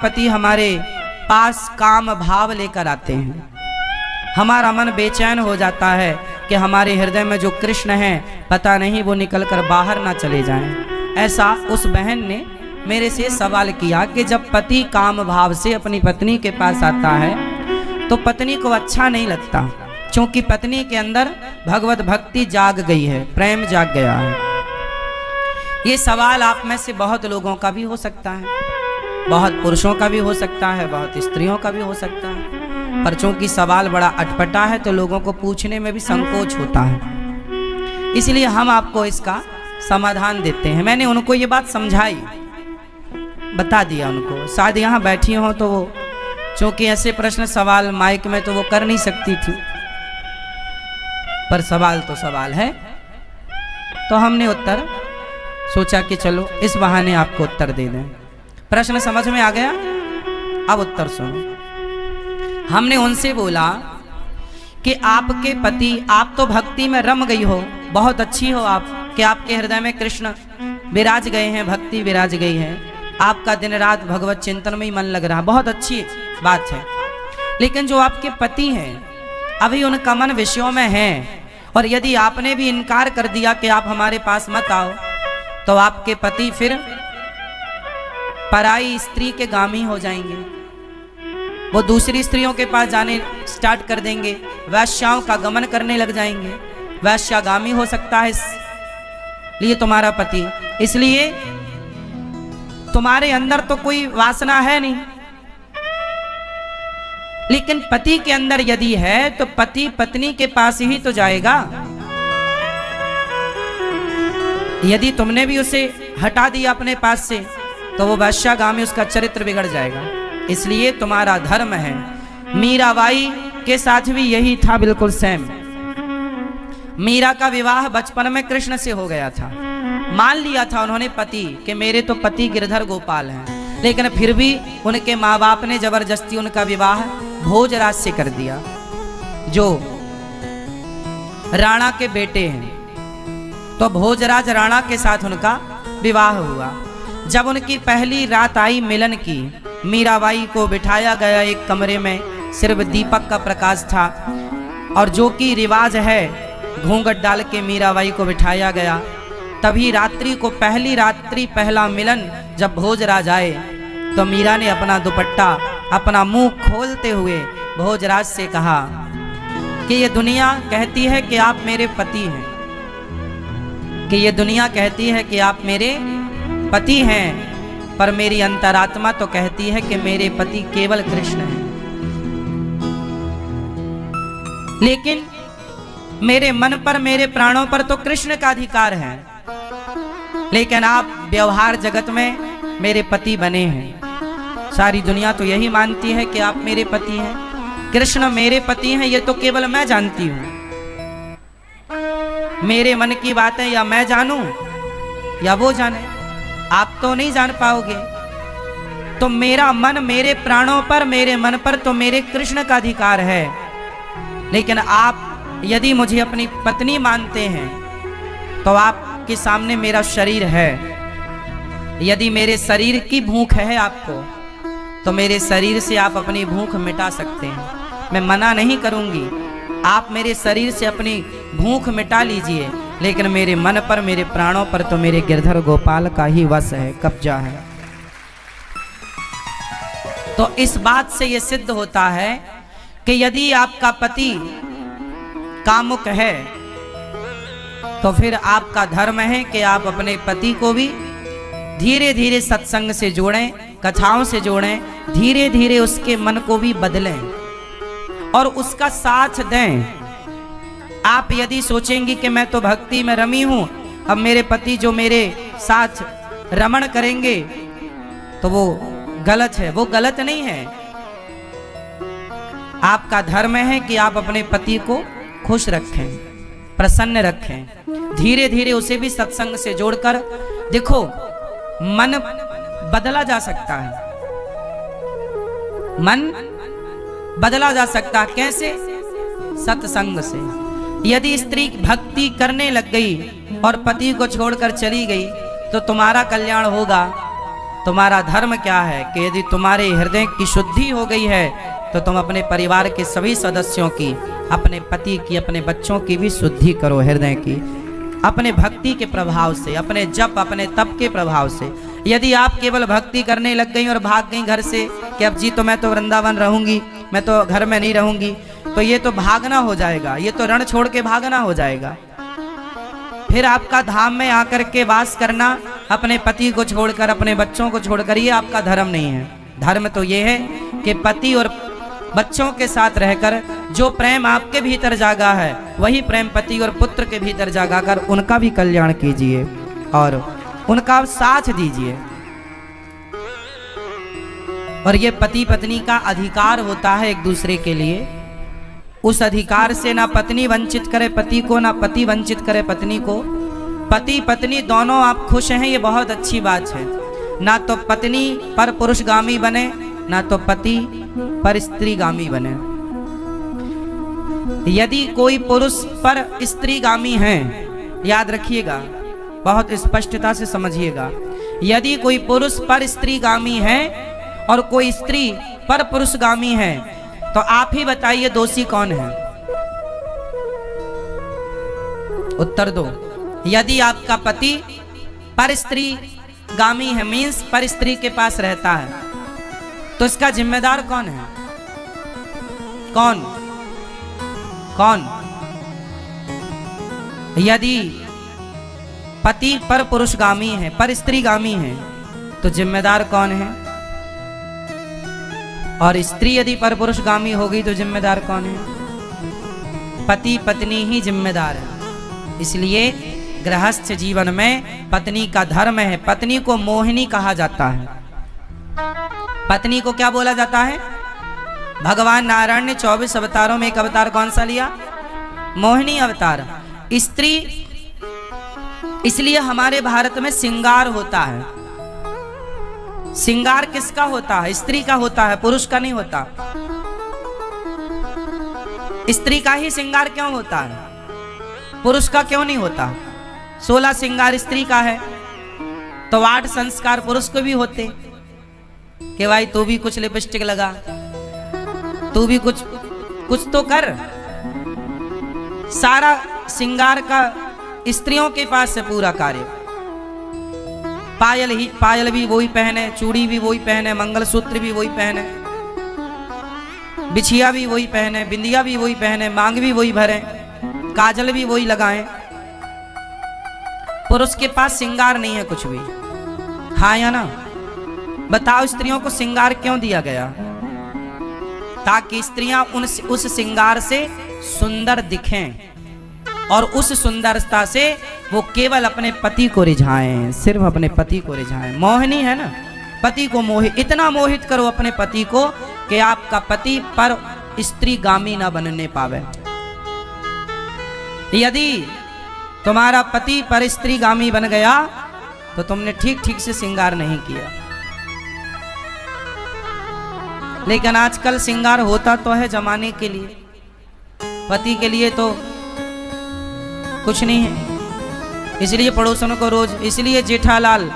पति हमारे पास काम भाव लेकर आते हैं, हमारा मन बेचैन हो जाता है कि हमारे हृदय में जो कृष्ण हैं पता नहीं वो निकलकर बाहर ना चले जाएं। ऐसा उस बहन ने मेरे से सवाल किया कि जब पति काम भाव से अपनी पत्नी के पास आता है तो पत्नी को अच्छा नहीं लगता, क्योंकि पत्नी के अंदर भगवत भक्ति जाग गई है, प्रेम जाग गया है। ये सवाल आप में से बहुत लोगों का भी हो सकता है, बहुत पुरुषों का भी हो सकता है, बहुत स्त्रियों का भी हो सकता है, पर चूंकि सवाल बड़ा अटपटा है तो लोगों को पूछने में भी संकोच होता है, इसलिए हम आपको इसका समाधान देते हैं। मैंने उनको ये बात समझाई, बता दिया उनको, शायद यहाँ बैठी हो तो वो चूंकि ऐसे प्रश्न सवाल माइक में तो वो कर नहीं सकती थी, पर सवाल तो सवाल है, तो हमने उत्तर सोचा कि चलो इस बहाने आपको उत्तर दे दें। प्रश्न समझ में आ गया? अब उत्तर सुनो। हमने उनसे बोला कि आपके पति, आप तो भक्ति में रम गई हो, बहुत अच्छी हो आप, कि आपके हृदय में कृष्ण विराज गए हैं, भक्ति विराज गई है, आपका दिन रात भगवत चिंतन में ही मन लग रहा, बहुत अच्छी बात है। लेकिन जो आपके पति हैं अभी उनका मन विषयों में है, और यदि आपने भी इनकार कर दिया कि आप हमारे पास मत आओ तो आपके पति फिर पराई स्त्री के गामी हो जाएंगे, वो दूसरी स्त्रियों के पास जाने स्टार्ट कर देंगे, वैश्याओं का गमन करने लग जाएंगे, वैश्यागामी हो सकता है इसलिए तुम्हारा पति, इसलिए तुम्हारे अंदर तो कोई वासना है नहीं, लेकिन पति के अंदर यदि है तो पति पत्नी के पास ही तो जाएगा। यदि तुमने भी उसे हटा दिया अपने पास से तो वो वैश्यागामी, उसका चरित्र बिगड़ जाएगा, इसलिए तुम्हारा धर्म है। मीराबाई के साथ भी यही था, बिल्कुल सेम। मीरा का विवाह बचपन में कृष्ण से हो गया था, मान लिया था उन्होंने पति कि मेरे तो पति गिरधर गोपाल हैं, लेकिन फिर भी उनके माँ बाप ने जबरदस्ती उनका विवाह भोजराज से कर दिया, जो राणा के बेटे हैं। तो भोजराज राणा के साथ उनका विवाह हुआ। जब उनकी पहली रात आई मिलन की, मीराबाई को बिठाया गया एक कमरे में, सिर्फ दीपक का प्रकाश था, और जो कि रिवाज है घूंघट डाल के मीराबाई को बिठाया गया। तभी रात्रि को, पहली रात्रि पहला मिलन जब भोजराज आए तो मीरा ने अपना दुपट्टा, अपना मुंह खोलते हुए भोजराज से कहा कि ये दुनिया कहती है कि आप मेरे पति हैं, कि ये दुनिया कहती है कि आप मेरे पति हैं, पर मेरी अंतरात्मा तो कहती है कि मेरे पति केवल कृष्ण हैं। लेकिन मेरे मन पर, मेरे प्राणों पर तो कृष्ण का अधिकार है, लेकिन आप व्यवहार जगत में मेरे पति बने हैं। सारी दुनिया तो यही मानती है कि आप मेरे पति हैं, कृष्ण मेरे पति हैं, ये तो केवल मैं जानती हूं। मेरे मन की बातें या मैं जानूं या वो जाने, आप तो नहीं जान पाओगे। तो मेरा मन, मेरे प्राणों पर, मेरे मन पर तो मेरे कृष्ण का अधिकार है, लेकिन आप यदि मुझे अपनी पत्नी मानते हैं तो आपके सामने मेरा शरीर है। यदि मेरे शरीर की भूख है आपको तो मेरे शरीर से आप अपनी भूख मिटा सकते हैं, मैं मना नहीं करूंगी, आप मेरे शरीर से अपनी भूख मिटा लीजिए, लेकिन मेरे मन पर, मेरे प्राणों पर तो मेरे गिरधर गोपाल का ही वश है, कब्जा है। तो इस बात से यह सिद्ध होता है कि यदि आपका पति कामुक है तो फिर आपका धर्म है कि आप अपने पति को भी धीरे धीरे सत्संग से जोड़ें, कथाओं से जोड़ें, धीरे धीरे उसके मन को भी बदलें और उसका साथ दें। आप यदि सोचेंगी कि मैं तो भक्ति में रमी हूं, अब मेरे पति जो मेरे साथ रमण करेंगे तो वो गलत है, वो गलत नहीं है। आपका धर्म है कि आप अपने पति को खुश रखें, प्रसन्न रखें, धीरे धीरे उसे भी सत्संग से जोड़कर। देखो, मन बदला जा सकता है, मन बदला जा सकता है, कैसे? सत्संग से। यदि स्त्री भक्ति करने लग गई और पति को छोड़कर चली गई तो तुम्हारा कल्याण होगा तुम्हारा धर्म क्या है कि यदि तुम्हारे हृदय की शुद्धि हो गई है तो तुम अपने परिवार के सभी सदस्यों की, अपने पति की, अपने बच्चों की भी शुद्धि करो हृदय की, अपने भक्ति के प्रभाव से, अपने जप, अपने तप के प्रभाव से। यदि आप केवल भक्ति करने लग गई और भाग गई घर से कि अब जी तो मैं तो वृंदावन रहूंगी, मैं तो घर में नहीं रहूंगी, तो ये तो भागना हो जाएगा, ये तो रण छोड़ के भागना हो जाएगा। फिर आपका धाम में आकर के वास करना, अपने पति को छोड़कर, अपने बच्चों को छोड़कर, ये आपका धर्म नहीं है। धर्म तो ये है कि पति और बच्चों के साथ रहकर जो प्रेम आपके भीतर जागा है वही प्रेम पति और पुत्र के भीतर जागा कर उनका भी कल्याण कीजिए और उनका साथ दीजिए। और ये पति पत्नी का अधिकार होता है एक दूसरे के लिए। उस अधिकार से ना पत्नी वंचित करे पति को, ना पति वंचित करे पत्नी को। पति पत्नी दोनों आप खुश हैं, ये बहुत अच्छी बात है। ना तो पत्नी पर पुरुषगामी बने, ना तो पति पर स्त्रीगामी बने। यदि कोई पुरुष पर स्त्रीगामी है, याद रखिएगा, बहुत स्पष्टता से समझिएगा, यदि कोई पुरुष पर स्त्रीगामी है और कोई स्त्री पर पुरुषगामी है, तो आप ही बताइए दोषी कौन है? उत्तर दो। यदि आपका पति पर स्त्री गामी है, मीन्स पर स्त्री के पास रहता है, तो इसका जिम्मेदार कौन है? कौन कौन? यदि पति पर पुरुषगामी है, पर स्त्रीगामी है, तो जिम्मेदार कौन है? और स्त्री यदि पर पुरुषगामी होगी तो जिम्मेदार कौन है? पति पत्नी ही जिम्मेदार है। इसलिए गृहस्थ जीवन में पत्नी का धर्म है। पत्नी को मोहिनी कहा जाता है। पत्नी को क्या बोला जाता है? भगवान नारायण ने 24 अवतारों में एक अवतार कौन सा लिया? मोहिनी अवतार। स्त्री, इसलिए हमारे भारत में श्रृंगार होता है। श्रृंगार किसका होता है? स्त्री का होता है, पुरुष का नहीं होता। स्त्री का ही श्रृंगार क्यों होता है? पुरुष का क्यों नहीं होता? 16 श्रृंगार स्त्री का है तो 8 संस्कार पुरुष को भी होते कि भाई तू भी कुछ लिपस्टिक लगा, तू भी कुछ तो कर। सारा श्रृंगार का स्त्रियों के पास है पूरा कार्य। पायल भी वही पहने, चूड़ी भी वही पहने, मंगलसूत्र भी वही पहने, बिछिया भी वही पहने, बिंदिया भी वही पहने, मांग भी वही भरे, काजल भी वही लगाएं। पुरुष के पास श्रृंगार नहीं है कुछ भी। हाँ या ना? बताओ, स्त्रियों को श्रृंगार क्यों दिया गया? ताकि स्त्रियां उस श्रृंगार से सुंदर दिखें और उस सुंदरता से वो केवल अपने पति को रिझाएं, सिर्फ अपने पति को रिझाएं। मोहिनी है ना, पति को इतना मोहित करो अपने पति को कि आपका पति पर स्त्री गामी ना बनने पावे। यदि तुम्हारा पति पर स्त्री गामी बन गया तो तुमने ठीक से श्रृंगार नहीं किया। लेकिन आजकल श्रृंगार होता तो है जमाने के लिए, पति के लिए तो कुछ नहीं है। इसलिए पड़ोसनों को रोज, इसलिए जेठालाल